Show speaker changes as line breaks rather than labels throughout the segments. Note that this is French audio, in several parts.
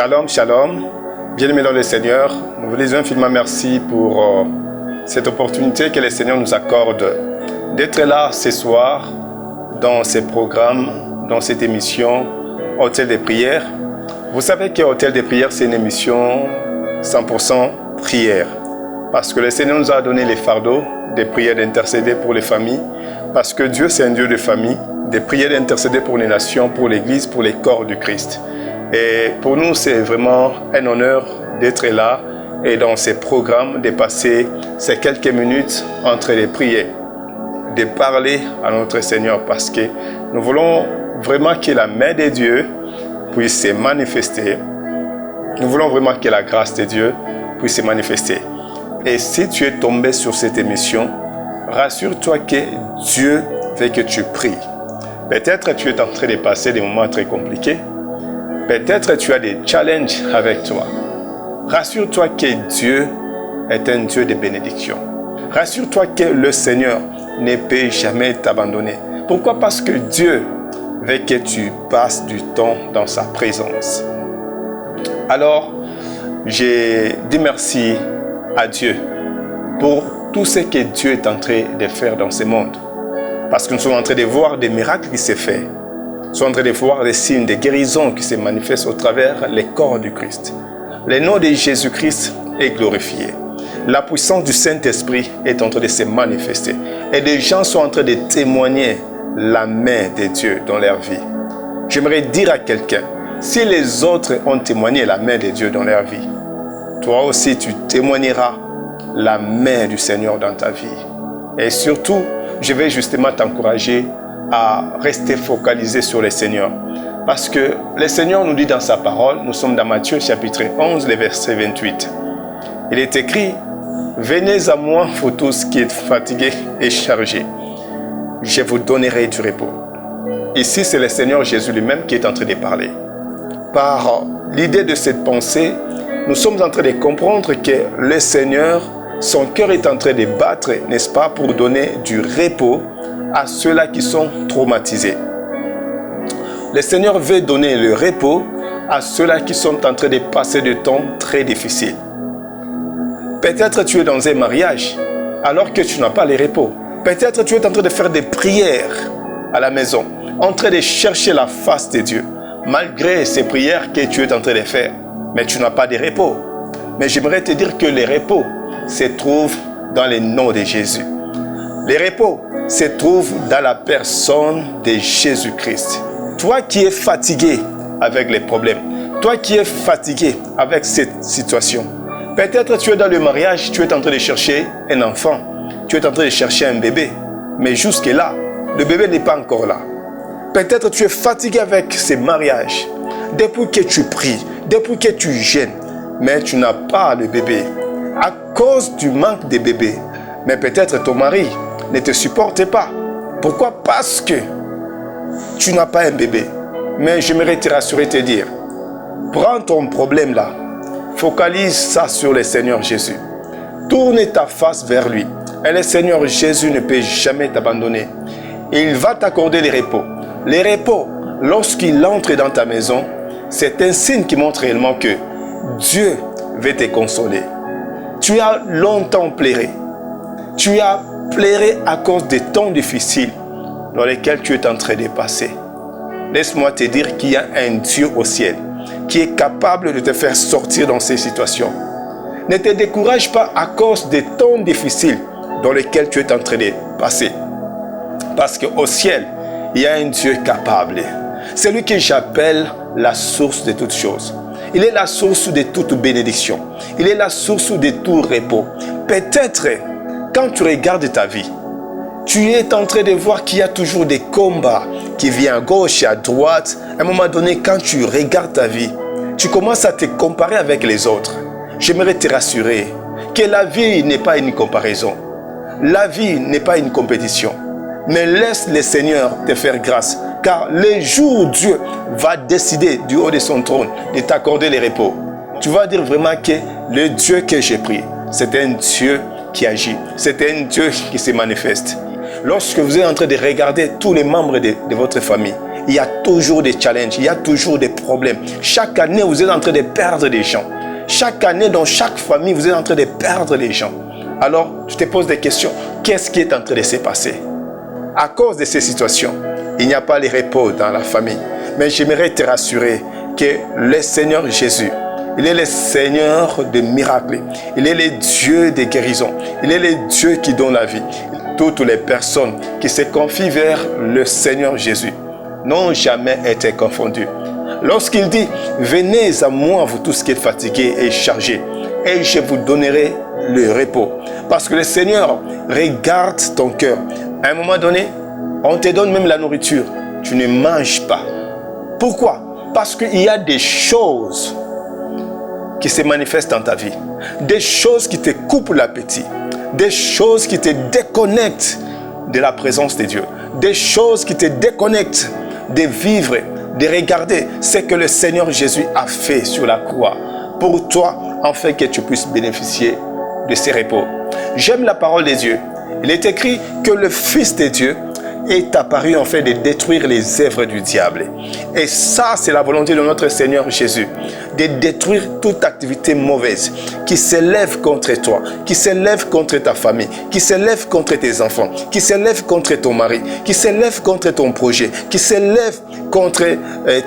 Shalom, shalom. Bien-aimés dans le Seigneur, nous vous disons infiniment merci pour cette opportunité que le Seigneur nous accorde d'être là ce soir dans ces programmes, dans cette émission Hôtel des prières. Vous savez que Hôtel des prières, c'est une émission 100% prière. Parce que le Seigneur nous a donné les fardeaux des prières d'intercéder pour les familles. Parce que Dieu, c'est un Dieu de famille, des prières d'intercéder pour les nations, pour l'Église, pour les corps du Christ. Et pour nous, c'est vraiment un honneur d'être là et dans ces programmes, de passer ces quelques minutes entre les prières, de parler à notre Seigneur parce que nous voulons vraiment que la main de Dieu puisse se manifester. Nous voulons vraiment que la grâce de Dieu puisse se manifester. Et si tu es tombé sur cette émission, rassure-toi que Dieu veut que tu pries. Peut-être tu es en train de passer des moments très compliqués. Peut-être tu as des challenges avec toi. Rassure-toi que Dieu est un Dieu de bénédiction. Rassure-toi que le Seigneur ne peut jamais t'abandonner. Pourquoi? Parce que Dieu veut que tu passes du temps dans sa présence. Alors, je dis merci à Dieu pour tout ce que Dieu est en train de faire dans ce monde. Parce que nous sommes en train de voir des miracles qui se font. Nous sommes en train de voir des signes de guérison qui se manifestent au travers les corps du Christ. Le nom de Jésus-Christ est glorifié. La puissance du Saint-Esprit est en train de se manifester. Et des gens sont en train de témoigner la main de Dieu dans leur vie. J'aimerais dire à quelqu'un, si les autres ont témoigné la main de Dieu dans leur vie, toi aussi tu témoigneras la main du Seigneur dans ta vie. Et surtout, je vais justement t'encourager à rester focalisé sur le Seigneur. Parce que le Seigneur nous dit dans sa parole, nous sommes dans Matthieu chapitre 11, le verset 28. Il est écrit, « Venez à moi, vous tous qui êtes fatigués et chargés. Je vous donnerai du repos. » Ici, c'est le Seigneur Jésus lui-même qui est en train de parler. Par l'idée de cette pensée, nous sommes en train de comprendre que le Seigneur, son cœur est en train de battre, n'est-ce pas, pour donner du repos à ceux-là qui sont traumatisés. Le Seigneur veut donner le repos à ceux-là qui sont en train de passer des temps très difficiles. Peut-être tu es dans un mariage alors que tu n'as pas le repos. Peut-être tu es en train de faire des prières à la maison, en train de chercher la face de Dieu, malgré ces prières que tu es en train de faire. Mais tu n'as pas de repos. Mais j'aimerais te dire que le repos se trouve dans le nom de Jésus. Le repos se trouve dans la personne de Jésus-Christ. Toi qui es fatigué avec les problèmes, toi qui es fatigué avec cette situation, peut-être tu es dans le mariage, tu es en train de chercher un enfant, tu es en train de chercher un bébé, mais jusque-là, le bébé n'est pas encore là. Peut-être tu es fatigué avec ce mariage, depuis que tu pries, depuis que tu jeûnes, mais tu n'as pas le bébé à cause du manque de bébé. Mais peut-être ton mari ne te supporte pas. Pourquoi? Parce que tu n'as pas un bébé. Mais j'aimerais te rassurer, te dire, prends ton problème là, focalise ça sur le Seigneur Jésus. Tourne ta face vers lui. Et le Seigneur Jésus ne peut jamais t'abandonner. Il va t'accorder le repos. Le repos, lorsqu'il entre dans ta maison, c'est un signe qui montre réellement que Dieu veut te consoler. Tu as longtemps pleuré. Tu as pleuré à cause des temps difficiles dans lesquels tu es en train de passer. Laisse-moi te dire qu'il y a un Dieu au ciel qui est capable de te faire sortir dans ces situations. Ne te décourage pas à cause des temps difficiles dans lesquels tu es en train de passer. Parce qu'au ciel, il y a un Dieu capable. C'est lui que j'appelle la source de toutes choses. Il est la source de toute bénédiction. Il est la source de tout repos. Peut-être, quand tu regardes ta vie, tu es en train de voir qu'il y a toujours des combats qui viennent à gauche et à droite. À un moment donné, quand tu regardes ta vie, tu commences à te comparer avec les autres. J'aimerais te rassurer que la vie n'est pas une comparaison. La vie n'est pas une compétition. Mais laisse le Seigneur te faire grâce. Car le jour où Dieu va décider du haut de son trône de t'accorder le repos, tu vas dire vraiment que le Dieu que j'ai pris, c'est un Dieu qui agit. C'est un Dieu qui se manifeste. Lorsque vous êtes en train de regarder tous les membres de votre famille il y a toujours des challenges, il y a toujours des problèmes. Chaque année, vous êtes en train de perdre des gens. Chaque année, dans chaque famille, vous êtes en train de perdre des gens. Alors, tu te poses des questions. Qu'est-ce qui est en train de se passer? À cause de ces situations, il n'y a pas de repos dans la famille. Mais j'aimerais te rassurer que le Seigneur Jésus, il est le Seigneur des miracles. Il est le Dieu des guérisons. Il est le Dieu qui donne la vie. Toutes les personnes qui se confient vers le Seigneur Jésus n'ont jamais été confondues. Lorsqu'il dit, venez à moi, vous tous qui êtes fatigués et chargés, et je vous donnerai le repos. Parce que le Seigneur regarde ton cœur. À un moment donné, on te donne même la nourriture. Tu ne manges pas. Pourquoi? Parce qu'il y a des choses qui se manifestent dans ta vie. Des choses qui te coupent l'appétit. Des choses qui te déconnectent de la présence de Dieu. Des choses qui te déconnectent de vivre, de regarder ce que le Seigneur Jésus a fait sur la croix pour toi, afin que tu puisses bénéficier de ces repos. J'aime la parole de Dieu. Il est écrit que le Fils de Dieu est apparu en fait de détruire les œuvres du diable. Et ça, c'est la volonté de notre Seigneur Jésus, de détruire toute activité mauvaise qui s'élève contre toi, qui s'élève contre ta famille, qui s'élève contre tes enfants, qui s'élève contre ton mari, qui s'élève contre ton projet, qui s'élève contre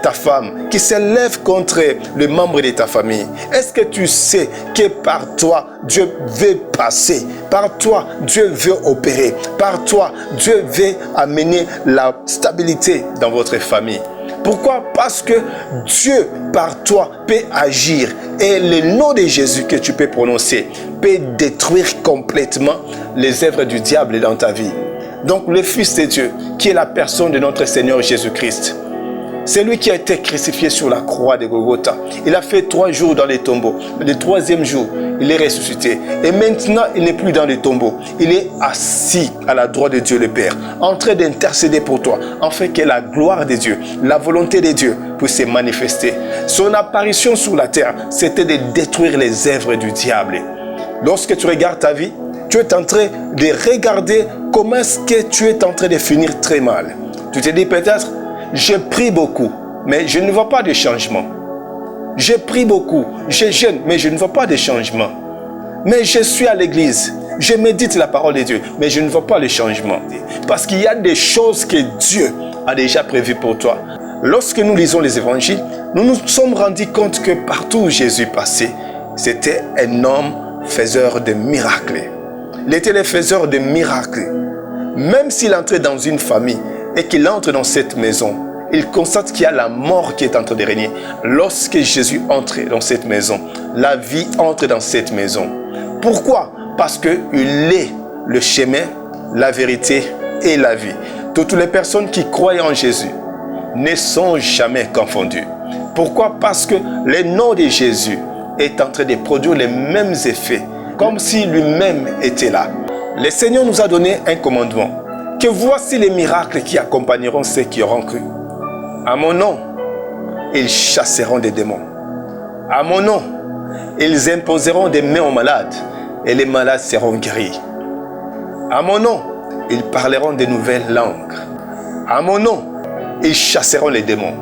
ta femme, qui s'élève contre les membres de ta famille. Est-ce que tu sais que par toi, Dieu veut passer, par toi, Dieu veut opérer, par toi, Dieu veut amener la stabilité dans votre famille? Pourquoi? Parce que Dieu, par toi, peut agir. Et le nom de Jésus que tu peux prononcer peut détruire complètement les œuvres du diable dans ta vie. Donc le Fils de Dieu, qui est la personne de notre Seigneur Jésus-Christ, c'est lui qui a été crucifié sur la croix de Golgotha. Il a fait 3 jours dans les tombeaux. Le 3e jour, il est ressuscité. Et maintenant, il n'est plus dans les tombeaux. Il est assis à la droite de Dieu le Père, en train d'intercéder pour toi, afin que la gloire de Dieu, la volonté de Dieu puisse se manifester. Son apparition sur la terre, c'était de détruire les œuvres du diable. Lorsque tu regardes ta vie, tu es en train de regarder comment est-ce que tu es en train de finir très mal. Tu te dis peut-être, j'ai pris beaucoup, mais je ne vois pas de changement. J'ai pris beaucoup, je jeûne, mais je ne vois pas de changement. Mais je suis à l'église, je médite la parole de Dieu, mais je ne vois pas le changement. Parce qu'il y a des choses que Dieu a déjà prévues pour toi. Lorsque nous lisons les évangiles, nous nous sommes rendus compte que partout où Jésus passait, c'était un homme faiseur de miracles. Il était le faiseur de miracles. Même s'il entrait dans une famille, et qu'il entre dans cette maison, il constate qu'il y a la mort qui est en train de régner. Lorsque Jésus entre dans cette maison, la vie entre dans cette maison. Pourquoi? Parce qu'il est le chemin, la vérité et la vie. Toutes les personnes qui croient en Jésus ne sont jamais confondues. Pourquoi? Parce que le nom de Jésus est en train de produire les mêmes effets, comme si lui-même était là. Le Seigneur nous a donné un commandement. Que voici les miracles qui accompagneront ceux qui auront cru. À mon nom, ils chasseront des démons. À mon nom, ils imposeront des mains aux malades et les malades seront guéris. À mon nom, ils parleront de nouvelles langues. À mon nom, ils chasseront les démons.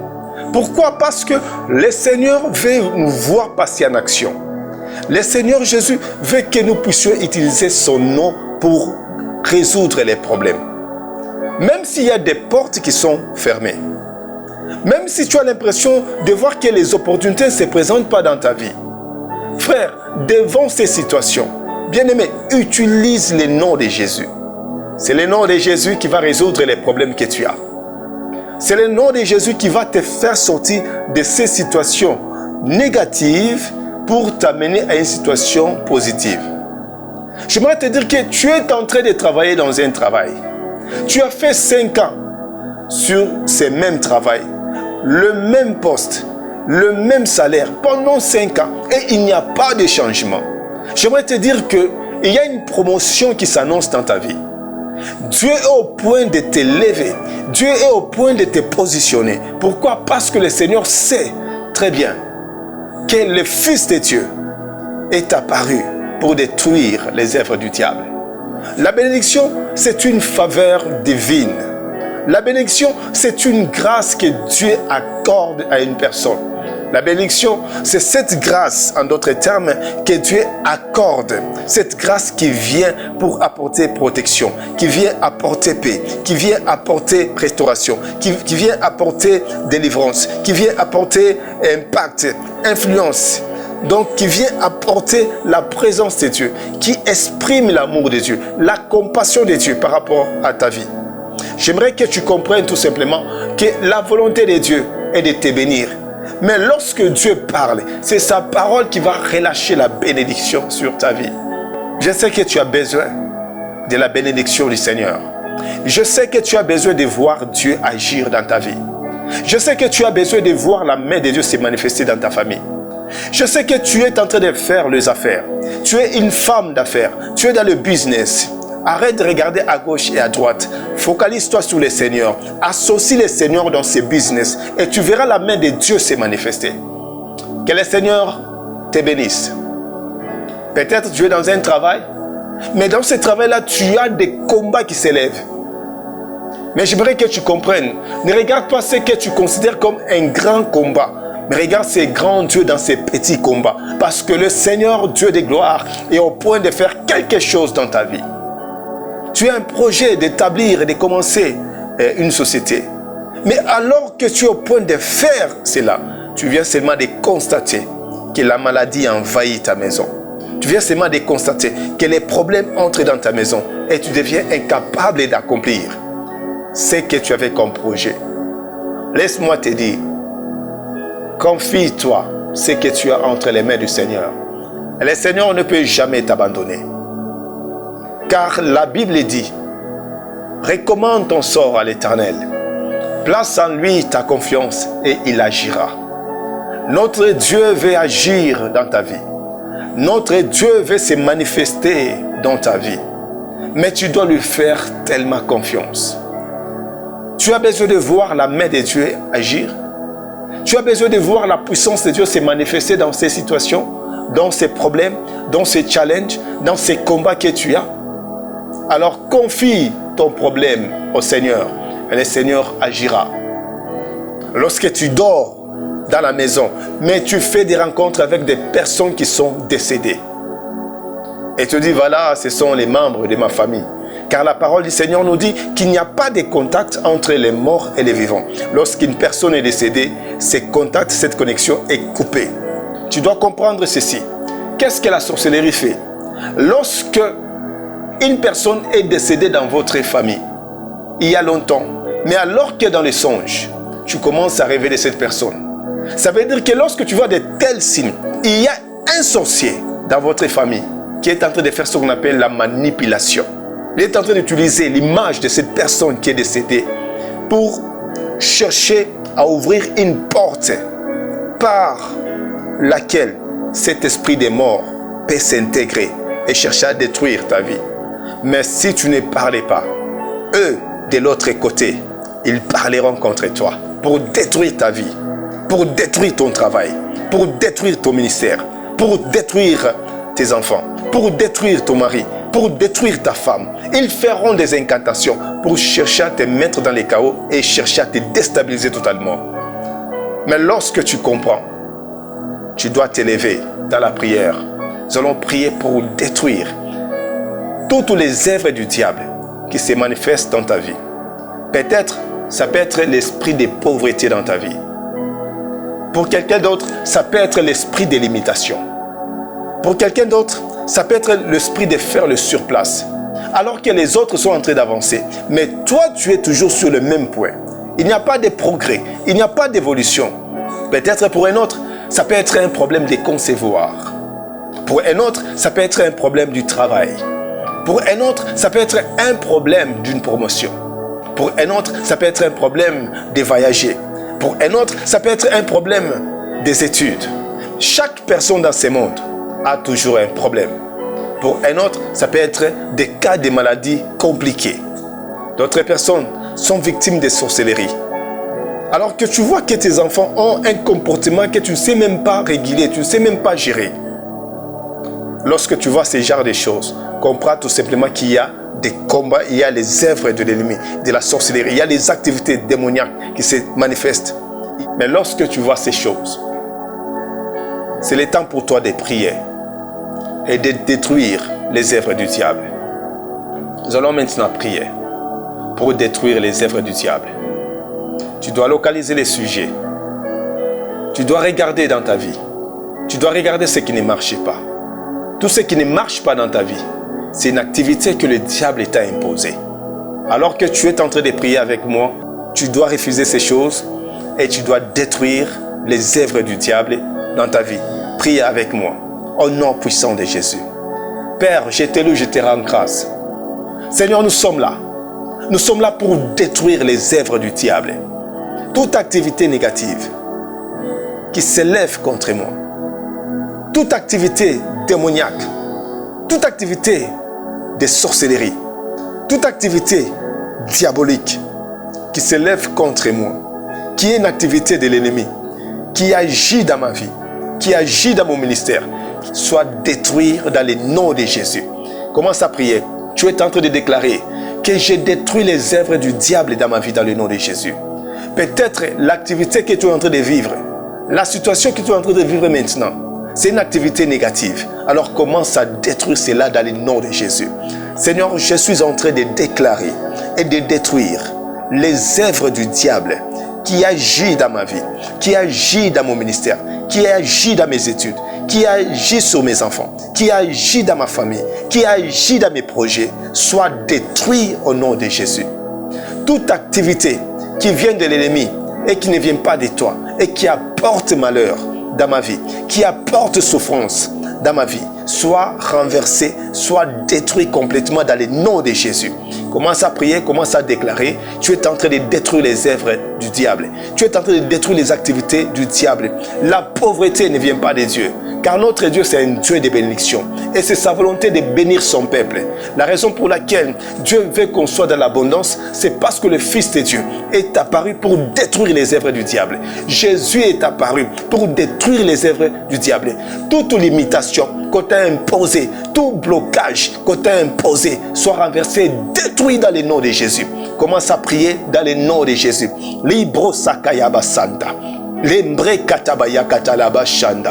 Pourquoi? Parce que le Seigneur veut nous voir passer en action. Le Seigneur Jésus veut que nous puissions utiliser son nom pour résoudre les problèmes. Même s'il y a des portes qui sont fermées, même si tu as l'impression de voir que les opportunités ne se présentent pas dans ta vie, frère, devant ces situations, bien-aimé, utilise le nom de Jésus. C'est le nom de Jésus qui va résoudre les problèmes que tu as. C'est le nom de Jésus qui va te faire sortir de ces situations négatives pour t'amener à une situation positive. J'aimerais te dire que tu es en train de travailler dans un travail. Tu as fait 5 ans sur ce même travail, le même poste, le même salaire pendant 5 ans et il n'y a pas de changement. J'aimerais te dire qu'il y a une promotion qui s'annonce dans ta vie. Dieu est au point de te lever. Dieu est au point de te positionner. Pourquoi? Parce que le Seigneur sait très bien que le Fils de Dieu est apparu pour détruire les œuvres du diable. La bénédiction, c'est une faveur divine. La bénédiction, c'est une grâce que Dieu accorde à une personne. La bénédiction, c'est cette grâce, en d'autres termes, que Dieu accorde. Cette grâce qui vient pour apporter protection, qui vient apporter paix, qui vient apporter restauration, qui vient apporter délivrance, qui vient apporter impact, influence. Donc, qui vient apporter la présence de Dieu, qui exprime l'amour de Dieu, la compassion de Dieu par rapport à ta vie. J'aimerais que tu comprennes tout simplement que la volonté de Dieu est de te bénir. Mais lorsque Dieu parle, c'est sa parole qui va relâcher la bénédiction sur ta vie. Je sais que tu as besoin de la bénédiction du Seigneur. Je sais que tu as besoin de voir Dieu agir dans ta vie. Je sais que tu as besoin de voir la main de Dieu se manifester dans ta famille. Je sais que tu es en train de faire les affaires. Tu es une femme d'affaires. Tu es dans le business. Arrête de regarder à gauche et à droite. Focalise-toi sur le Seigneur. Associe le Seigneur dans ses business et tu verras la main de Dieu se manifester. Que le Seigneur te bénisse. Peut-être tu es dans un travail, mais dans ce travail-là, tu as des combats qui s'élèvent. Mais j'aimerais que tu comprennes. Ne regarde pas ce que tu considères comme un grand combat. Mais regarde ces grands dieux dans ces petits combats. Parce que le Seigneur, Dieu de gloire, est au point de faire quelque chose dans ta vie. Tu as un projet d'établir et de commencer une société. Mais alors que tu es au point de faire cela, tu viens seulement de constater que la maladie envahit ta maison. Tu viens seulement de constater que les problèmes entrent dans ta maison et tu deviens incapable d'accomplir ce que tu avais comme projet. Laisse-moi te dire, confie-toi ce que tu as entre les mains du Seigneur. Et le Seigneur ne peut jamais t'abandonner. Car la Bible dit, recommande ton sort à l'Éternel. Place en lui ta confiance et il agira. Notre Dieu veut agir dans ta vie. Notre Dieu veut se manifester dans ta vie. Mais tu dois lui faire tellement confiance. Tu as besoin de voir la main de Dieu agir. Tu as besoin de voir la puissance de Dieu se manifester dans ces situations, dans ces problèmes, dans ces challenges, dans ces combats que tu as. Alors confie ton problème au Seigneur et le Seigneur agira. Lorsque tu dors dans la maison, mais tu fais des rencontres avec des personnes qui sont décédées. Et tu dis, voilà, ce sont les membres de ma famille. Car la parole du Seigneur nous dit qu'il n'y a pas de contact entre les morts et les vivants. Lorsqu'une personne est décédée, ce contact, cette connexion est coupée. Tu dois comprendre ceci. Qu'est-ce que la sorcellerie fait? Lorsque une personne est décédée dans votre famille, il y a longtemps, mais alors que dans les songes, tu commences à révéler cette personne. Ça veut dire que lorsque tu vois de tels signes, il y a un sorcier dans votre famille qui est en train de faire ce qu'on appelle la manipulation. Il est en train d'utiliser l'image de cette personne qui est décédée pour chercher à ouvrir une porte par laquelle cet esprit des morts peut s'intégrer et chercher à détruire ta vie. Mais si tu ne parlais pas, eux, de l'autre côté, ils parleront contre toi pour détruire ta vie, pour détruire ton travail, pour détruire ton ministère, pour détruire tes enfants, pour détruire ton mari, pour détruire ta femme. Ils feront des incantations pour chercher à te mettre dans les chaos et chercher à te déstabiliser totalement. Mais lorsque tu comprends, tu dois t'élever dans la prière. Nous allons prier pour détruire toutes les œuvres du diable qui se manifestent dans ta vie. Peut-être, ça peut être l'esprit de pauvreté dans ta vie. Pour quelqu'un d'autre, ça peut être l'esprit de limitation. Pour quelqu'un d'autre, ça peut être l'esprit de faire le surplace. Alors que les autres sont en train d'avancer. Mais toi, tu es toujours sur le même point. Il n'y a pas de progrès. Il n'y a pas d'évolution. Peut-être pour un autre, ça peut être un problème de concevoir. Pour un autre, ça peut être un problème du travail. Pour un autre, ça peut être un problème d'une promotion. Pour un autre, ça peut être un problème de voyager. Pour un autre, ça peut être un problème des études. Chaque personne dans ce monde a toujours un problème. Pour un autre, ça peut être des cas de maladies compliquées. D'autres personnes sont victimes de sorcellerie. Alors que tu vois que tes enfants ont un comportement que tu ne sais même pas réguler, tu ne sais même pas gérer. Lorsque tu vois ce genre de choses, comprends tout simplement qu'il y a des combats, il y a les œuvres de l'ennemi, de la sorcellerie, il y a les activités démoniaques qui se manifestent. Mais lorsque tu vois ces choses, c'est le temps pour toi de prier et de détruire les œuvres du diable. Nous allons maintenant prier pour détruire les œuvres du diable. Tu dois localiser les sujets. Tu dois regarder dans ta vie. Tu dois regarder ce qui ne marche pas. Tout ce qui ne marche pas dans ta vie, c'est une activité que le diable t'a imposée. Alors que tu es en train de prier avec moi, tu dois refuser ces choses et tu dois détruire les œuvres du diable dans ta vie. Prie avec moi, au nom puissant de Jésus. Père, je te loue, je te rends grâce. Seigneur, nous sommes là. Nous sommes là pour détruire les œuvres du diable. Toute activité négative qui s'élève contre moi. Toute activité démoniaque. Toute activité de sorcellerie. Toute activité diabolique qui s'élève contre moi. Qui est une activité de l'ennemi. Qui agit dans ma vie. Qui agit dans mon ministère. Soit détruit dans le nom de Jésus. Commence à prier. Tu es en train de déclarer que j'ai détruit les œuvres du diable dans ma vie dans le nom de Jésus. Peut-être l'activité que tu es en train de vivre, la situation que tu es en train de vivre maintenant, c'est une activité négative. Alors commence à détruire cela dans le nom de Jésus. Seigneur, je suis en train de déclarer et de détruire les œuvres du diable qui agit dans ma vie, qui agit dans mon ministère, qui agit dans mes études, qui agit sur mes enfants, qui agit dans ma famille, qui agit dans mes projets, soit détruit au nom de Jésus. Toute activité qui vient de l'ennemi et qui ne vient pas de toi et qui apporte malheur dans ma vie, qui apporte souffrance dans ma vie, soit renversée, soit détruit complètement dans le nom de Jésus. Commence à prier, commence à déclarer. Tu es en train de détruire les œuvres du diable. Tu es en train de détruire les activités du diable. La pauvreté ne vient pas de Dieu. Car notre Dieu, c'est un Dieu de bénédiction. Et c'est sa volonté de bénir son peuple. La raison pour laquelle Dieu veut qu'on soit dans l'abondance, c'est parce que le Fils de Dieu est apparu pour détruire les œuvres du diable. Jésus est apparu pour détruire les œuvres du diable. Toute limitation qu'on t'a imposée, tout blocage qu'on t'a imposé, soit renversé, détruit dans le nom de Jésus. Commence à prier dans le nom de Jésus. Libro sakayaba santa. Lembre katabaya katalaba shanda.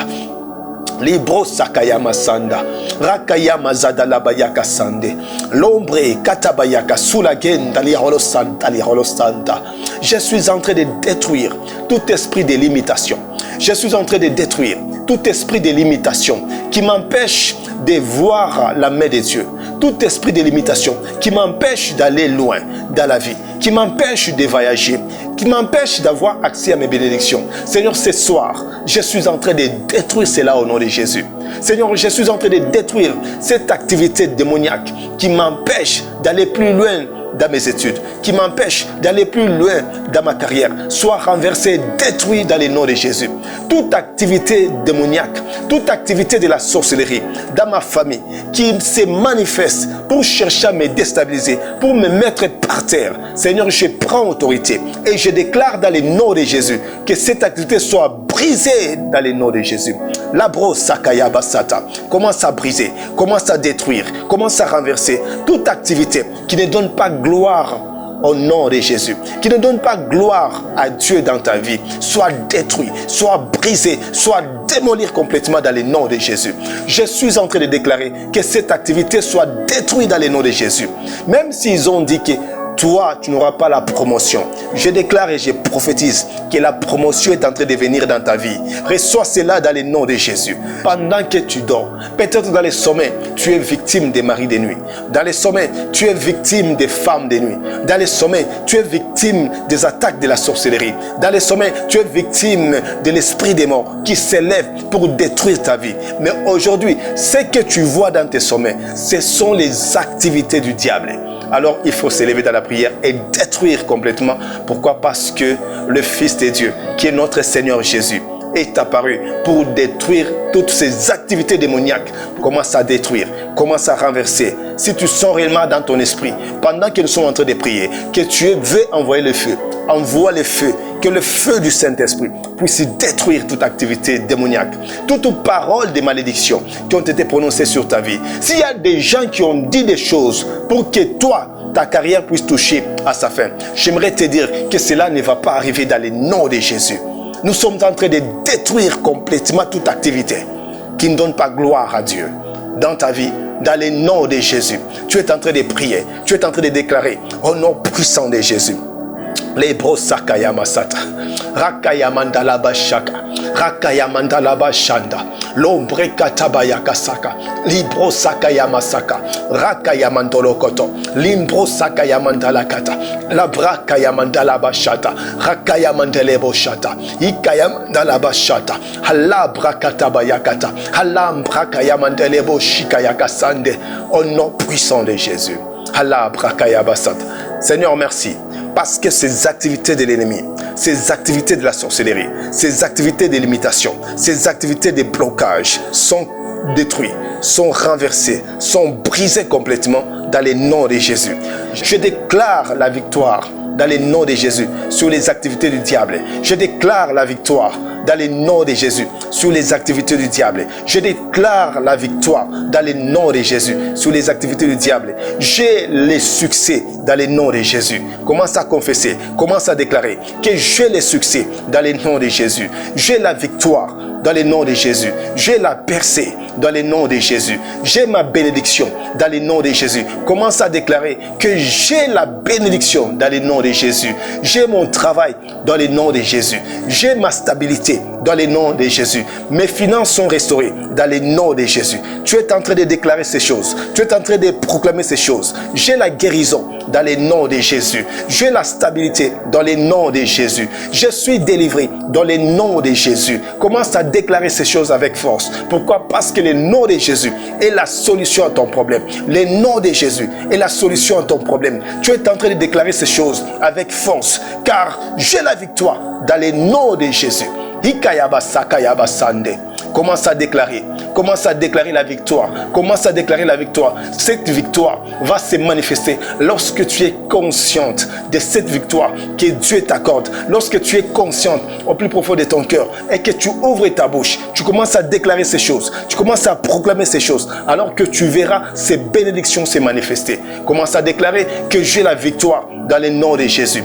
Libro sakayama sanda. Rakayama zadalabayaka sande. L'ombre katabayaka soulagenda liarolo santa. Je suis en train de détruire tout esprit de limitation. Je suis en train de détruire tout esprit de limitation qui m'empêche de voir la main de Dieu. Tout esprit de limitation qui m'empêche d'aller loin dans la vie, qui m'empêche de voyager, qui m'empêche d'avoir accès à mes bénédictions. Seigneur, ce soir, je suis en train de détruire cela au nom de Jésus. Seigneur, je suis en train de détruire cette activité démoniaque qui m'empêche d'aller plus loin dans mes études, qui m'empêche d'aller plus loin dans ma carrière, soit renversée, détruite dans le nom de Jésus. Toute activité démoniaque, toute activité de la sorcellerie dans ma famille qui se manifeste pour chercher à me déstabiliser, pour me mettre par terre. Seigneur, je prends autorité et je déclare dans le nom de Jésus que cette activité soit brisée dans le nom de Jésus. Labro sakaya basata. Commence à briser, commence à détruire, commence à renverser toute activité qui ne donne pas gloire au nom de Jésus, qui ne donne pas gloire à Dieu dans ta vie, soit détruit, soit brisé, soit démolir complètement dans le nom de Jésus. Je suis en train de déclarer que cette activité soit détruite dans le nom de Jésus. Même s'ils ont dit que toi, tu n'auras pas la promotion. Je déclare et je prophétise que la promotion est en train de venir dans ta vie. Reçois cela dans le nom de Jésus. Pendant que tu dors, peut-être dans les sommets, tu es victime des maris de nuit. Dans les sommets, tu es victime des femmes de nuit. Dans les sommets, tu es victime des attaques de la sorcellerie. Dans les sommets, tu es victime de l'esprit des morts qui s'élève pour détruire ta vie. Mais aujourd'hui, ce que tu vois dans tes sommets, ce sont les activités du diable. Alors il faut s'élever dans la prière et détruire complètement. Pourquoi? Parce que le Fils de Dieu, qui est notre Seigneur Jésus, est apparu pour détruire toutes ces activités démoniaques. Commence à détruire, commence à renverser. Si tu sens réellement dans ton esprit, pendant que nous sommes en train de prier, que tu veux envoyer le feu, envoie le feu, que le feu du Saint-Esprit puisse détruire toute activité démoniaque, toute parole de malédiction qui ont été prononcées sur ta vie. S'il y a des gens qui ont dit des choses pour que toi, ta carrière puisse toucher à sa fin, j'aimerais te dire que cela ne va pas arriver dans le nom de Jésus. Nous sommes en train de détruire complètement toute activité qui ne donne pas gloire à Dieu dans ta vie, dans le nom de Jésus. Tu es en train de prier, tu es en train de déclarer au nom puissant de Jésus. Lebro sakaya masata, rakaya mandala bashaka, rakaya mandala bashanda, lombre katabaya kasaka, libro sakaya masaka, rakaya mandolo koto, limbro sakaya mandala kata, la brakaya mandala bashata, rakaya mandele boshata, ikaya mandala bashata, hala brakatabaya kata, hala brakaya mandele boshikaya kasande, au nom puissant de Jésus. Hala brakaya basata. Seigneur, merci. Parce que ces activités de l'ennemi, ces activités de la sorcellerie, ces activités de limitation, ces activités de blocage sont détruites, sont renversées, sont brisées complètement dans le nom de Jésus. Je déclare la victoire dans le nom de Jésus sur les activités du diable. Je déclare la victoire dans le nom de Jésus sur les activités du diable. Je déclare la victoire dans le nom de Jésus sur les activités du diable. J'ai le succès dans le nom de Jésus. Commence à confesser, commence à déclarer que j'ai le succès dans le nom de Jésus. J'ai la victoire dans le nom de Jésus. J'ai la percée dans le nom de Jésus. J'ai ma bénédiction dans le nom de Jésus. Commence à déclarer que j'ai la bénédiction dans le nom de Jésus. J'ai mon travail dans le nom de Jésus. J'ai ma stabilité dans le nom de Jésus. Mes finances sont restaurées dans le nom de Jésus. Tu es en train de déclarer ces choses. Tu es en train de proclamer ces choses. J'ai la guérison dans le nom de Jésus. J'ai la stabilité dans le nom de Jésus. Je suis délivré dans le nom de Jésus. Commence à déclarer ces choses avec force. Pourquoi? Parce que le nom de Jésus est la solution à ton problème. Le nom de Jésus est la solution à ton problème. Tu es en train de déclarer ces choses avec force. Car j'ai la victoire dans le nom de Jésus. Commence à déclarer. Commence à déclarer la victoire. Commence à déclarer la victoire. Cette victoire va se manifester lorsque tu es consciente de cette victoire que Dieu t'accorde. Lorsque tu es consciente au plus profond de ton cœur et que tu ouvres ta bouche, tu commences à déclarer ces choses. Tu commences à proclamer ces choses. Alors que tu verras ces bénédictions se manifester. Commence à déclarer que j'ai la victoire dans le nom de Jésus.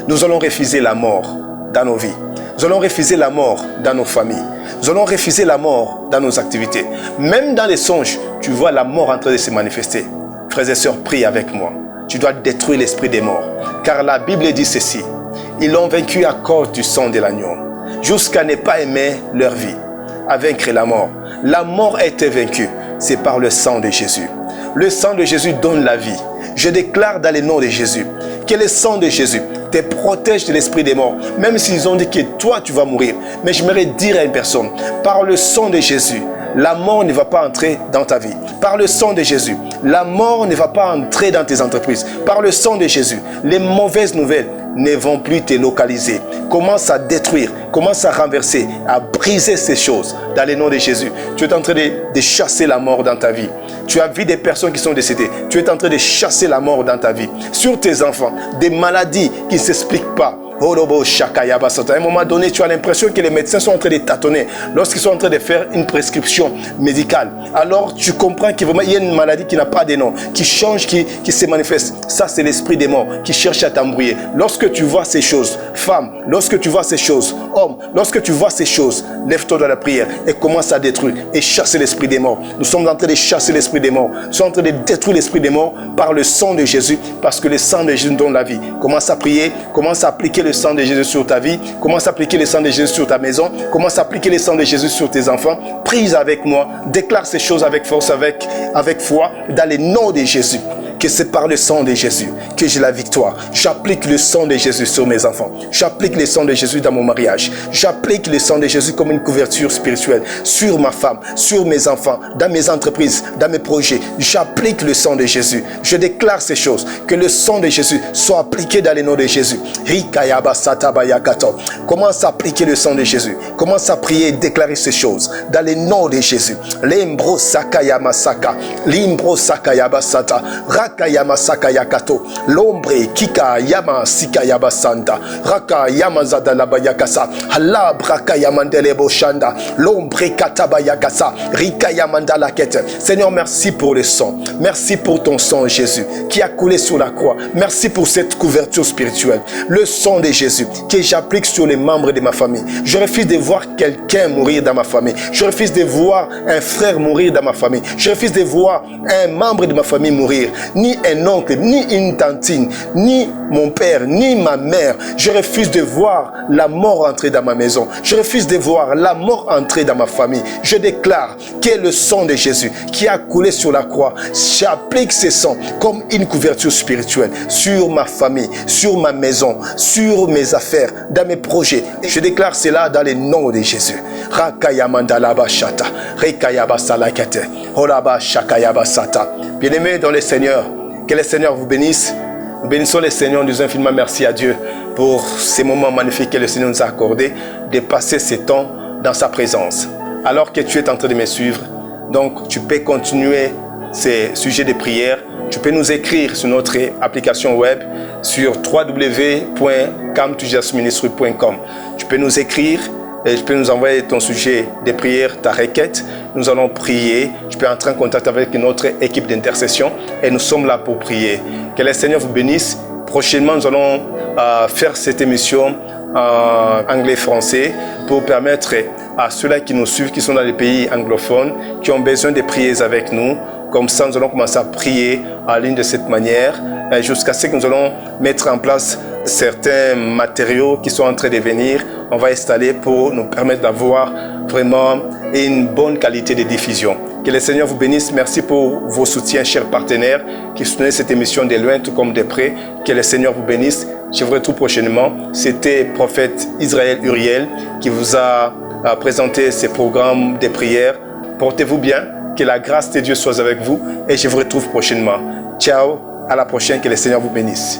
Nous allons refuser la mort dans nos vies. Nous allons refuser la mort dans nos familles. Nous allons refuser la mort dans nos activités. Même dans les songes, tu vois la mort en train de se manifester. Frères et sœurs, prie avec moi. Tu dois détruire l'esprit des morts. Car la Bible dit ceci. Ils l'ont vaincu à cause du sang de l'agneau. Jusqu'à ne pas aimer leur vie. À vaincre la mort. La mort a été vaincue. C'est par le sang de Jésus. Le sang de Jésus donne la vie. Je déclare dans le nom de Jésus que le sang de Jésus te protège de l'esprit des morts. Même s'ils ont dit que toi tu vas mourir. Mais j'aimerais dire à une personne, par le sang de Jésus, la mort ne va pas entrer dans ta vie. Par le sang de Jésus, la mort ne va pas entrer dans tes entreprises. Par le sang de Jésus, les mauvaises nouvelles ne vont plus te localiser. Commence à détruire, commence à renverser, à briser ces choses dans le nom de Jésus. Tu es en train de chasser la mort dans ta vie. Tu as vu des personnes qui sont décédées. Tu es en train de chasser la mort dans ta vie. Sur tes enfants, des maladies qui ne s'expliquent pas. À un moment donné, tu as l'impression que les médecins sont en train de tâtonner lorsqu'ils sont en train de faire une prescription médicale. Alors tu comprends qu'il y a une maladie qui n'a pas de nom, qui change, qui se manifeste. Ça, c'est l'esprit des morts qui cherche à t'embrouiller. Lorsque tu vois ces choses, femme, lorsque tu vois ces choses, homme, lorsque tu vois ces choses, lève-toi dans la prière et commence à détruire et chasser l'esprit des morts. Nous sommes en train de chasser l'esprit des morts. Nous sommes en train de détruire l'esprit des morts par le sang de Jésus, parce que le sang de Jésus nous donne la vie. Commence à prier, commence à appliquer le sang de Jésus sur ta vie, commence à appliquer le sang de Jésus sur ta maison, commence à appliquer le sang de Jésus sur tes enfants. Prie avec moi, déclare ces choses avec force, avec foi, dans le nom de Jésus. que c'est par le sang de Jésus que j'ai la victoire. J'applique le sang de Jésus sur mes enfants. J'applique le sang de Jésus dans mon mariage. J'applique le sang de Jésus comme une couverture spirituelle sur ma femme, sur mes enfants, dans mes entreprises, dans mes projets. J'applique le sang de Jésus. Je déclare ces choses. Que le sang de Jésus soit appliqué dans le nom de Jésus. Commence à appliquer le sang de Jésus. Commence à prier et déclarer ces choses dans le nom de Jésus. Lembro sakayama saka, limbro sakayaba sata, rakayama sakayakato, l'ombre kika yama sikayaba santa, raka yama zadalabayakasa, halabra kayamandelebo shanda, l'ombre katabayakasa, rika yamandala kete. Seigneur, merci pour le sang. Merci pour ton sang, Jésus, qui a coulé sur la croix. Merci pour cette couverture spirituelle. Le sang de Jésus que j'applique sur les membres de ma famille. Je refuse de voir quelqu'un mourir dans ma famille. Je refuse de voir un frère mourir dans ma famille. Je refuse de voir un membre de ma famille mourir. Ni un oncle, ni une tantine, ni mon père, ni ma mère. Je refuse de voir la mort entrer dans ma maison. Je refuse de voir la mort entrer dans ma famille. Je déclare que le sang de Jésus qui a coulé sur la croix, j'applique ce sang comme une couverture spirituelle sur ma famille, sur ma maison, sur mes affaires, dans mes projets. Je déclare cela dans le nom de Jésus. Bien-aimés dans le Seigneur, que le Seigneur vous bénisse. Nous bénissons le Seigneur, nous disons infiniment merci à Dieu pour ces moments magnifiques que le Seigneur nous a accordés, de passer ces temps dans sa présence. Alors que tu es en train de me suivre, donc tu peux continuer ces sujets de prière. Tu peux nous écrire sur notre application web sur www.camtujasministry.com. Tu peux nous écrire et tu peux nous envoyer ton sujet de prière, ta requête. Nous allons prier. Tu peux entrer en contact avec notre équipe d'intercession et nous sommes là pour prier. Que le Seigneur vous bénisse. Prochainement, nous allons faire cette émission en anglais-français pour permettre à ceux-là qui nous suivent, qui sont dans les pays anglophones, qui ont besoin de prier avec nous. Comme ça, nous allons commencer à prier en ligne de cette manière jusqu'à ce que nous allons mettre en place certains matériaux qui sont en train de venir. On va installer pour nous permettre d'avoir vraiment une bonne qualité de diffusion. Que le Seigneur vous bénisse. Merci pour vos soutiens, chers partenaires, qui soutenaient cette émission de loin tout comme de près. Que le Seigneur vous bénisse. Je vous retrouve prochainement. C'était prophète Israël Uriel qui vous a présenté ces programmes de prière. Portez-vous bien. Que la grâce de Dieu soit avec vous et je vous retrouve prochainement. Ciao, à la prochaine, que le Seigneur vous bénisse.